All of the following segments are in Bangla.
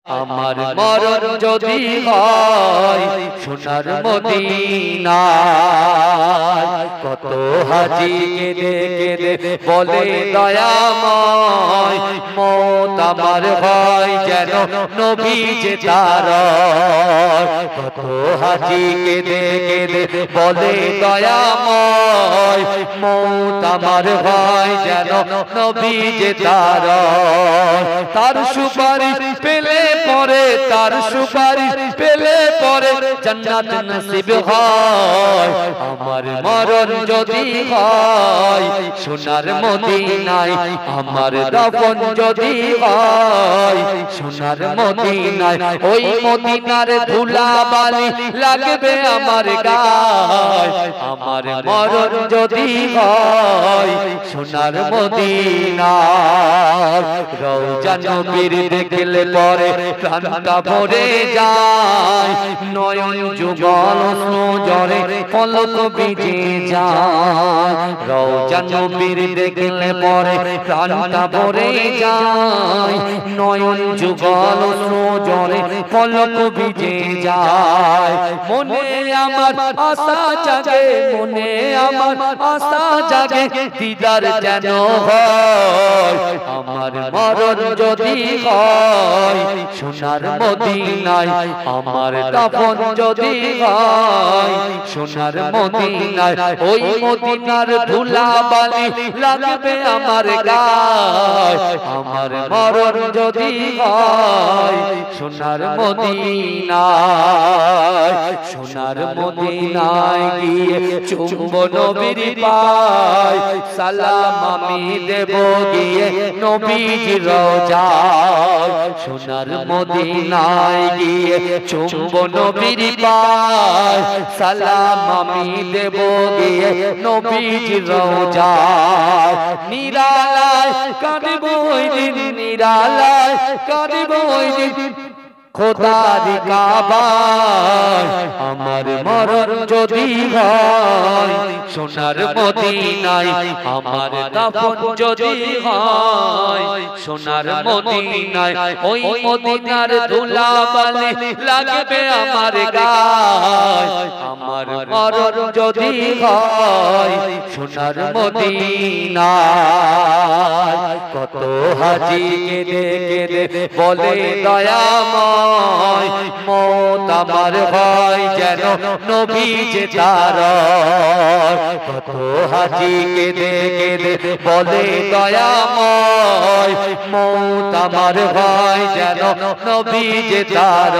আমার মরণ যদি হয় সোনার মদিনায়, কত হাজি কেঁদে কেঁদে বলে দয়াময়, মত আমার হয় যেন নবী যে তার। কত হাজি কেঁদে কেঁদে বলে দয়াময়, মত আমার হয় যেন নবী যে তার। তার সুপারিশ পেলে পরে, তার সুপারিশ পেলে পরে জান্নাত নসিব হয়। আমার মরণ যদি হয় সোনার মদিনায়, আমার দাফন যদি হয় সোনার মদিনায়, ওই মদিনার ধুলাবালি লাগবে আমার গায়। আমার মরণ যদি হয় সোনার মদিনায়, রওজা নবীর দেখলে পরে প্রাণটা ভরে যায়, নয়ন যুগল জরে পলক ভিজে যায়। রওজা নবীর দেখলে পরে প্রাণটা ভরে যায়, নয়ন যুগল জরে পলক ভিজে যায়। মনে আমার আশা জাগে, মনে আমার আশা জাগে, দিদার যেন হয়। আমার মরণ যদি হয় সোনার মদিনায়, আমার দাফন যদি হয় সোনার মদিনায়, ওই মদিনার ধুলাবালি লাগবে আমার গায়। আমার মরণ যদি হয় সোনার মদিনায়, সোনার মদিনায় গিয়ে চুম্ব নবীর পায়, সালাম আমি দেব গিয়ে নবীজির রওজায়। সোনার মদিনায় গিয়ে চুম্ব নবীর পায়, সালাম আমি দেব গিয়ে নবীজির রওজায়। নিরালায় কাঁদিব ওই দিন, নিরালায় কাঁদিব ওই দিন খোদার কাবায়। আমার মরণ যদি হয় সোনার মদিনায়, আমার দাফন যদি হয় সোনার মদিনায়, ওই মদিনার ধুলাবালি লাগবে আমার গায়। আমার মরণ যদি হয় সোনার মদিনায়, কত হাজি কেঁদে কেঁদে বলে দয়াময়, মত আমার হয় যেন নবী যে তার। কত হাজি কেঁদে কেঁদে বলে দয়াময়, মত আমার হয় যেন নবী যে তার।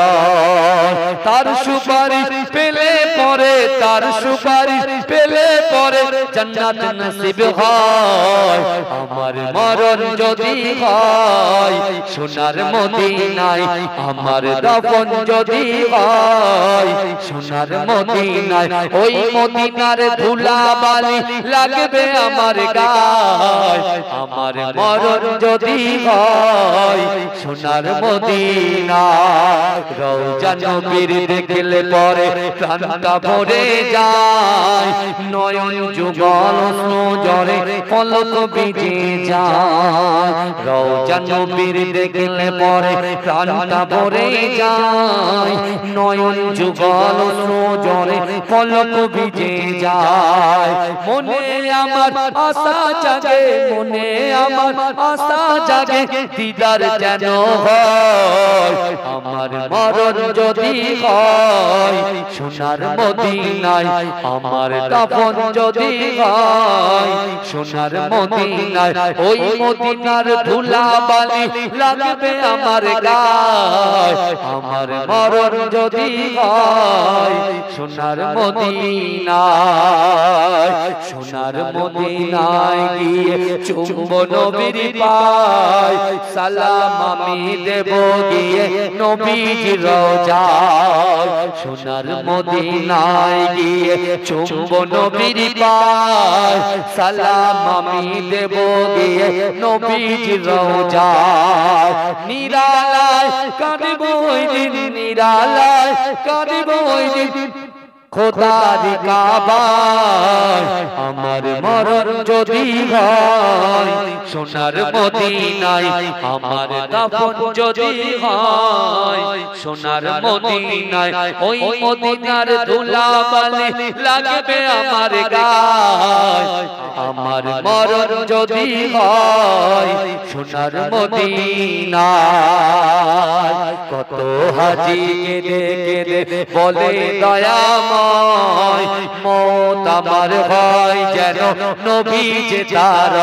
তার সুপারিশ পেলে পরে, তার সুপারিশ পেলে পরে জান্নাত নসিব হয়। আমার মরণ যদি হয় সোনার মদিনায়, আমার দাফন যদি হয় সোনার মদিনায়, ওই মদিনার ধুলাবালি লাগবে আমার গায়। আমার মরণ যদি হয় সোনার মদিনায়, রওজা নবীর দেখলে পরে প্রাণটা ভরে যায়, নয়ন যুগল জরে পলক ভিজে যায়। রওজা নবীর দেখলে পরে প্রাণটা ভরে যায়, নয়ন যুগল জরে পলক ভিজে যায়। মনে আমার আশা জাগে, মনে আমার আশা জাগে, দিদার যেন হয়। আমার মরণ যদি হয় সোনার মদিনায়, আমার দাফন যদি হয় সোনার মদিনায়, ওই মদিনার ধুলাবালি লাগবে আমার গায়। আমার মরণ যদি হয় সোনার মদিনায়, সোনার মদিনায় গিয়ে চুম্ব নবীর পায়, সালাম আমি দেব গিয়ে নবীজির রওজায়। সোনার মদিনায় গিয়ে চুম্ব নবীর পায়, সালাম আমি দেব গিয়ে নবীজির রওজায়। নিরালায় কাঁদিব ওই দিন, নিরালায় কাঁদিব ওই দিন খোদার কাবায়। আমার মরণ যদি হয় সোনার মদিনায়, আমার দাফন যদি হয় সোনার মদিনায় ওই মদিনার ধুলাবালি লাগবে আমার গায় আমার মরণ যদি হয় সোনার মদিনায় কত হাজি কেঁদে কেঁদে বলে দয়াময় মত আমার হয় যেন নবী যে তার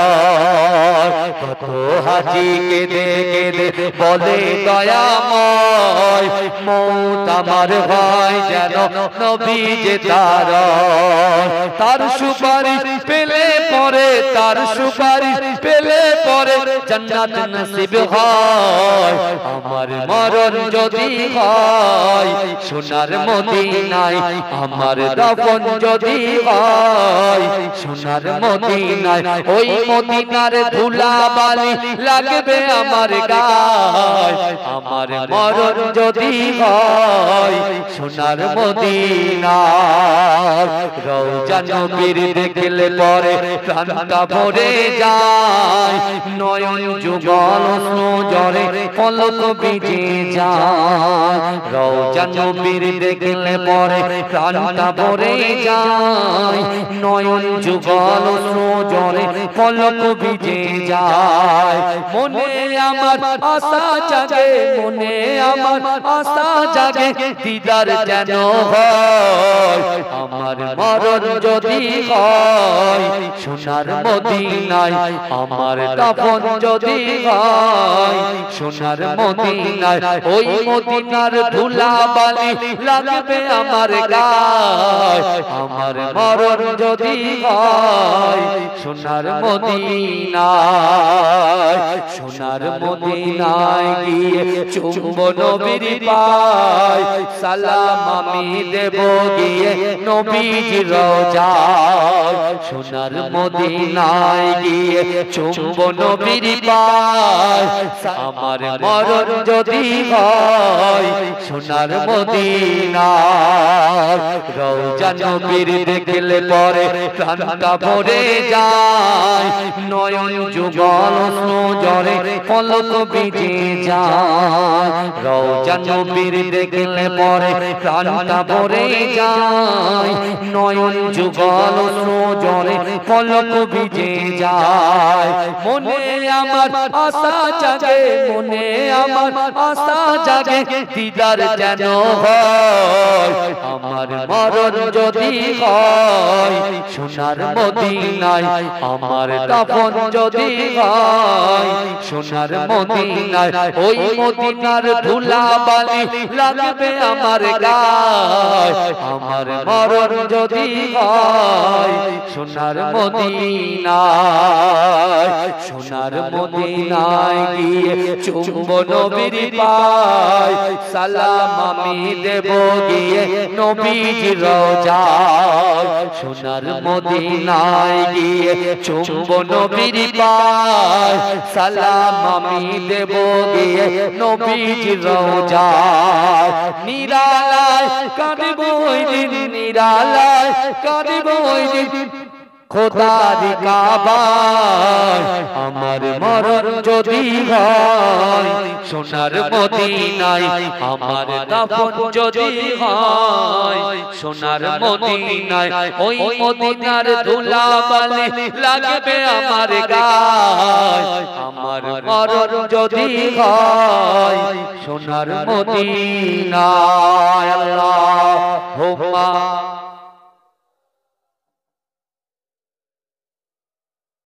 কত হাজি কেঁদে কেঁদে বলে দয়াময় মত আমার হয় যেন নবী যে তার সুপারিশ পেলে পরে তার সুপারিশ পেলে পরে জান্নাত নসিব হয় আমার মরণ যদি হয় সোনার মদিনায় আমার দাফন যদি হয় সোনার মদিনায় ওই মদিনার ধুলাবালি লাগবে আমার গায় আমার মরণ যদি হয় সোনার মদিনায় রওজা নবীর দেখলে পরে প্রাণটা ভরে যায় নয়ন যুগল জরে পলক ভিজে যায় রওজা নবীর দেখলে পরে প্রাণটা ভরে যায় নয়ন যুগল জরে পলক ভিজে যায় মনে আমার আশা জাগে মনে আমার আশা জাগে দিদার যেন হয় আমার মরণ যদি হয় সোনার মদিনায় আমার দাফন যদি হয় সোনার মদিনায় ওই মদিনার ধুলাবালি লাগবে আমার গায় আমার মরণ যদি হয় সোনার মদিনায় সোনার মদিনায় গিয়ে চুম্ব নবীর পায় সালাম আমি দেব গিয়ে নবীজির রওজায় সোনার মদিনায় গিয়ে চুম্ব নবীর পায় আমার মরণ যদি হয় সোনার মদিনায় রওজা নবীর দেখলে পরে প্রাণটা ভরে যায় নয়ন যুগল জরে পলক ভিজে যায় রওজা নবীর দেখলে পরে প্রাণটা ভরে যায় নয়ন যুগল জরে পলক ভিজে যায় মনে আমার আশা জাগে মনে আমার আশা জাগে দিদার যেন হয় আমার মরণ যদি হয় সোনার মদিনায় আমার দাফন যদি হয় সোনার মদিনায় ওই মদিনার ধুলাবালি লাগবে আমার গায় আমার মরণ যদি হয় সোনার মদিনায় সোনার মদিনায় গিয়ে চুম্ব নবীর পায় সালাম আমি দেব গিয়ে নবীজির রওজায় সোনার মদিনায় গিয়ে চুম্ব নবীর পায় সালাম আমি দেব গিয়ে নবীজির রওজায় নিরালায় কাঁদিব ওই দিন নিরালায় কাঁদিব ওই দিন খোদার কাবায় আমার মরণ যদি হয় সোনার মদিনায় আমার দাফন যদি হয় সোনার মদিনায় ওই মদিনার ধুলাবালি লাগবে আমার গায় আমার মরণ যদি হয় সোনার মদিনায় আল্লাহুম্মা